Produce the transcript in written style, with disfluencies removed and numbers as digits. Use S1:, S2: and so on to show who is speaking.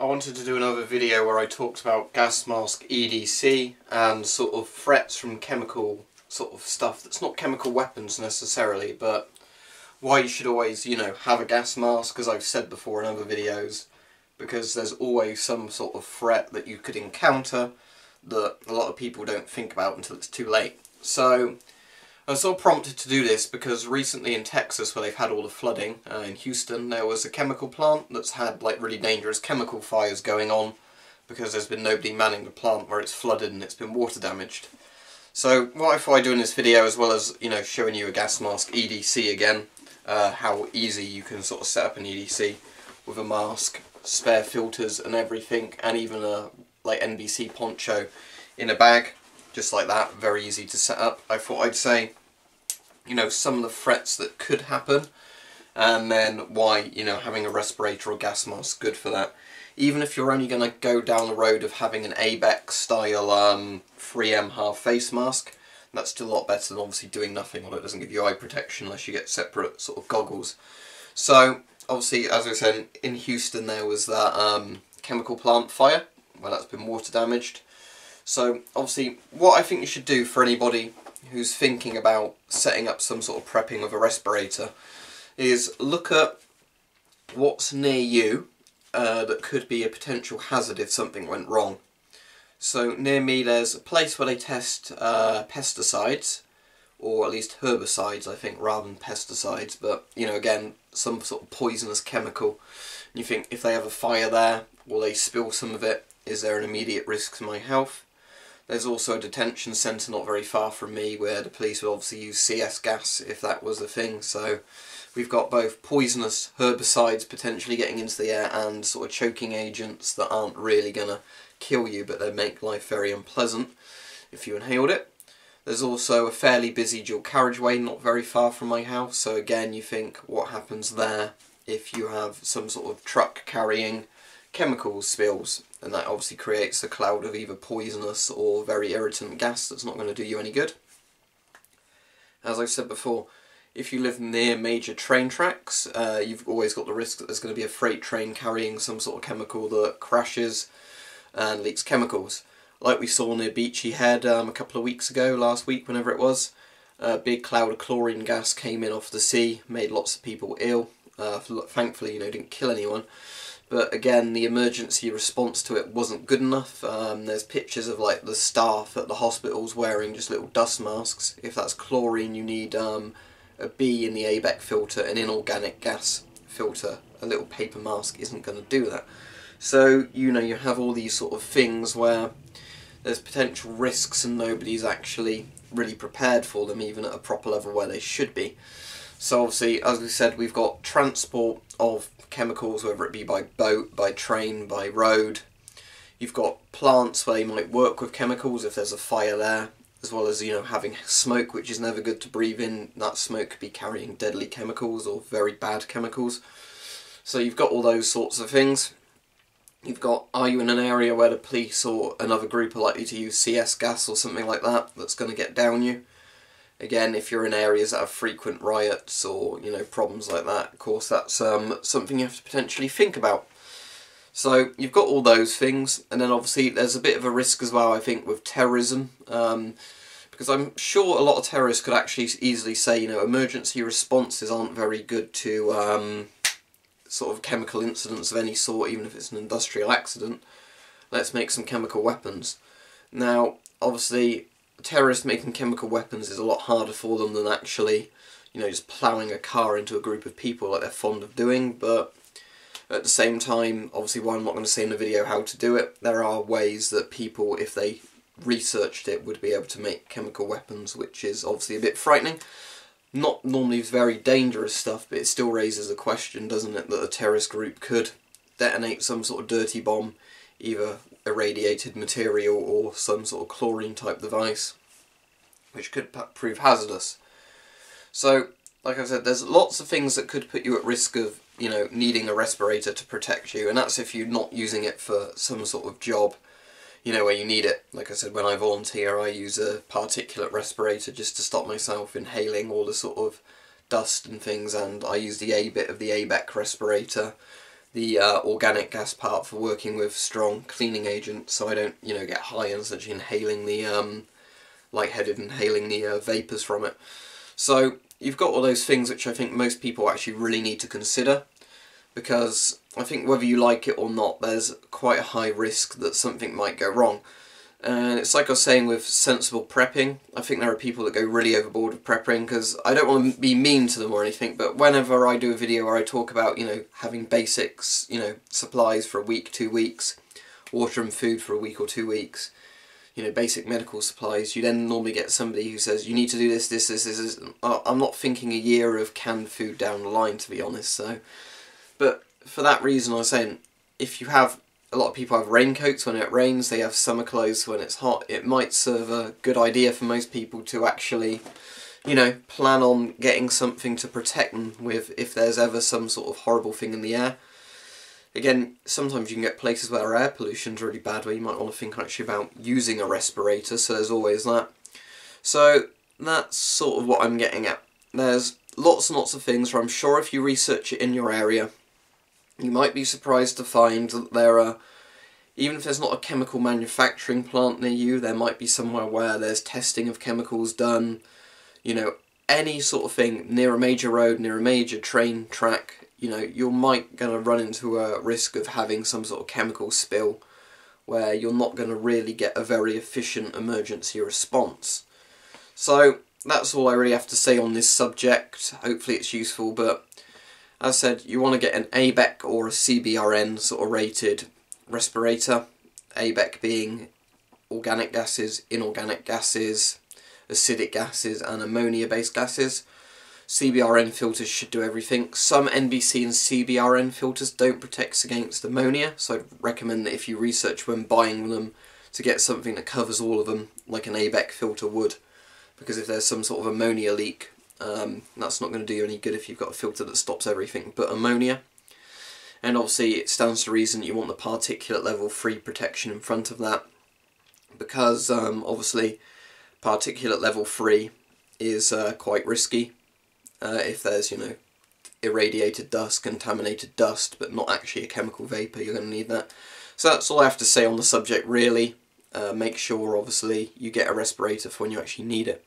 S1: I wanted to do another video where I talked about gas mask EDC and sort of threats from chemical sort of stuff that's not chemical weapons necessarily, but why you should always, have a gas mask, as I've said before in other videos, because there's always some sort of threat that you could encounter that a lot of people don't think about until it's too late. So I was sort of prompted to do this because recently in Texas, where they've had all the flooding, in Houston, there was a chemical plant that's had like really dangerous chemical fires going on because there's been nobody manning the plant where it's flooded and it's been water damaged. So what I thought I'd do in this video, as well as showing you a gas mask EDC again, how easy you can sort of set up an EDC with a mask, spare filters and everything, and even a like NBC poncho in a bag. Just like that, very easy to set up. I thought I'd say, some of the threats that could happen, and then why, having a respirator or gas mask is good for that. Even if you're only going to go down the road of having an ABEC style 3M half face mask, that's still a lot better than obviously doing nothing, although it doesn't give you eye protection unless you get separate sort of goggles. So, obviously, as I said, in Houston there was that chemical plant fire, where that's been water damaged. So obviously what I think you should do for anybody who's thinking about setting up some sort of prepping with a respirator is look at what's near you that could be a potential hazard if something went wrong. So near me there's a place where they test pesticides, or at least herbicides I think, rather than pesticides, but again, some sort of poisonous chemical. And you think, if they have a fire there, will they spill some of it? Is there an immediate risk to my health? There's also a detention centre not very far from me where the police would obviously use CS gas if that was a thing. So we've got both poisonous herbicides potentially getting into the air and sort of choking agents that aren't really going to kill you, but they make life very unpleasant if you inhaled it. There's also a fairly busy dual carriageway not very far from my house, so again you think, what happens there if you have some sort of truck carrying chemical spills? And that obviously creates a cloud of either poisonous or very irritant gas that's not going to do you any good. As I've said before, if you live near major train tracks, you've always got the risk that there's going to be a freight train carrying some sort of chemical that crashes and leaks chemicals. Like we saw near Beachy Head a couple of weeks ago, last week, whenever it was, a big cloud of chlorine gas came in off the sea, made lots of people ill. Thankfully, didn't kill anyone. But again, the emergency response to it wasn't good enough. There's pictures of like the staff at the hospitals wearing just little dust masks. If that's chlorine, you need a B in the ABEC filter, an inorganic gas filter. A little paper mask isn't going to do that. So, you have all these sort of things where there's potential risks and nobody's actually really prepared for them, even at a proper level where they should be. So obviously, as we said, we've got transport of chemicals, whether it be by boat, by train, by road. You've got plants where they might work with chemicals if there's a fire there, as well as having smoke, which is never good to breathe in. That smoke could be carrying deadly chemicals or very bad chemicals. So you've got all those sorts of things. You've got, are you in an area where the police or another group are likely to use CS gas or something like that that's going to get down you? Again, if you're in areas that have frequent riots or, problems like that, of course that's something you have to potentially think about. So you've got all those things, and then obviously there's a bit of a risk as well, I think, with terrorism, because I'm sure a lot of terrorists could actually easily say, emergency responses aren't very good to sort of chemical incidents of any sort, even if it's an industrial accident. Let's make some chemical weapons. Now, obviously, terrorists making chemical weapons is a lot harder for them than actually, just ploughing a car into a group of people like they're fond of doing, but at the same time, obviously, while I'm not going to say in the video how to do it, there are ways that people, if they researched it, would be able to make chemical weapons, which is obviously a bit frightening. Not normally very dangerous stuff, but it still raises a question, doesn't it, that a terrorist group could detonate some sort of dirty bomb, either irradiated material or some sort of chlorine type device, which could prove hazardous. So, like I said, there's lots of things that could put you at risk of, needing a respirator to protect you, and that's if you're not using it for some sort of job, where you need it. Like I said, when I volunteer, I use a particulate respirator just to stop myself inhaling all the sort of dust and things, and I use the A bit of the ABEC respirator the organic gas part for working with strong cleaning agents, so I don't, you know, get high and essentially inhaling the lightheaded, inhaling the vapours from it. So you've got all those things which I think most people actually really need to consider, because I think whether you like it or not, there's quite a high risk that something might go wrong. And it's like I was saying with sensible prepping, I think there are people that go really overboard with prepping, because I don't want to be mean to them or anything, but whenever I do a video where I talk about, you know, having basics, you know, supplies for a week, 2 weeks, water and food for a week or 2 weeks, you know, basic medical supplies, you then normally get somebody who says, you need to do this, this, this, this, this. I'm not thinking a year of canned food down the line, to be honest, so. But for that reason I was saying, if you have, a lot of people have raincoats when it rains, they have summer clothes when it's hot, it might serve a good idea for most people to actually, you know, plan on getting something to protect them with if there's ever some sort of horrible thing in the air. Again, sometimes you can get places where air pollution's really bad, where you might want to think actually about using a respirator, so there's always that. So that's sort of what I'm getting at. There's lots and lots of things where I'm sure if you research it in your area, you might be surprised to find that there are, even if there's not a chemical manufacturing plant near you, there might be somewhere where there's testing of chemicals done, you know, any sort of thing near a major road, near a major train track, you know, you might going to run into a risk of having some sort of chemical spill where you're not going to really get a very efficient emergency response. So that's all I really have to say on this subject. Hopefully it's useful, but as I said, you want to get an ABEC or a CBRN sort of rated respirator. ABEC being organic gases, inorganic gases, acidic gases and ammonia based gases. CBRN filters should do everything. Some NBC and CBRN filters don't protect against ammonia, so I'd recommend that if you research when buying them to get something that covers all of them, like an ABEC filter would, because if there's some sort of ammonia leak, that's not going to do you any good if you've got a filter that stops everything but ammonia. And obviously it stands to reason you want the particulate level free protection in front of that, because obviously particulate level free is quite risky. If there's, you know, irradiated dust, contaminated dust, but not actually a chemical vapour, you're going to need that. So that's all I have to say on the subject really. Make sure obviously you get a respirator for when you actually need it.